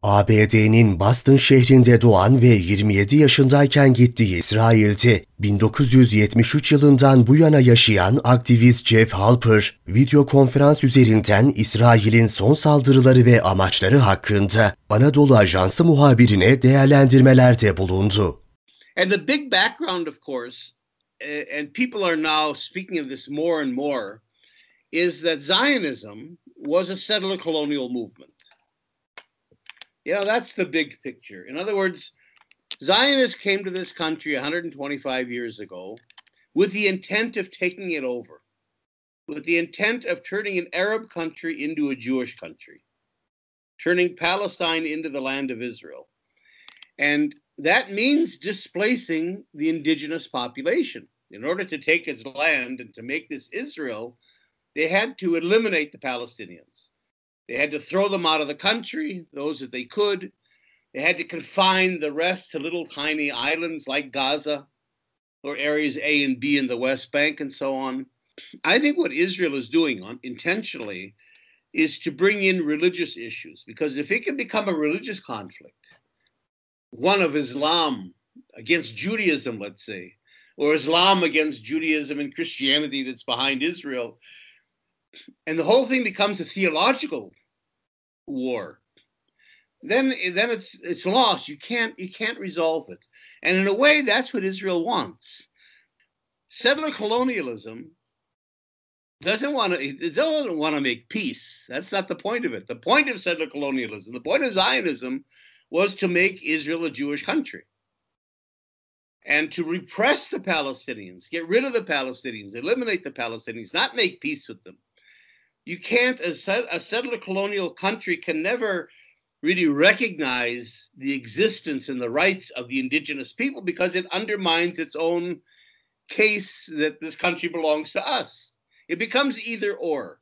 ABD'nin Boston şehrinde doğan ve 27 yaşındayken gittiği İsrail'de 1973 yılından bu yana yaşayan aktivist Jeff Halper, video konferans üzerinden İsrail'in son saldırıları ve amaçları hakkında Anadolu Ajansı muhabirine değerlendirmelerde bulundu. And the big background, of course, and people are now speaking of this more and more, is that Zionism was a settler colonial movement. You know, that's the big picture. In other words, Zionists came to this country 125 years ago with the intent of taking it over, with the intent of turning an Arab country into a Jewish country, turning Palestine into the land of Israel. And that means displacing the indigenous population. In order to take its land and to make this Israel, they had to eliminate the Palestinians. They had to throw them out of the country, those that they could. They had to confine the rest to little tiny islands like Gaza or areas A and B in the West Bank and so on. I think what Israel is doing intentionally is to bring in religious issues, because if it can become a religious conflict, one of Islam against Judaism, let's say, or Islam against Judaism and Christianity that's behind Israel, and the whole thing becomes a theological war, then it's lost. You can't resolve it. And in a way, that's what Israel wants. Settler colonialism doesn't want to make peace. That's not the point of it. The point of settler colonialism, the point of Zionism, was to make Israel a Jewish country and to repress the Palestinians, get rid of the Palestinians, eliminate the Palestinians, not make peace with them. You can't, a settler colonial country can never really recognize the existence and the rights of the indigenous people, because it undermines its own case that this country belongs to us. It becomes either or.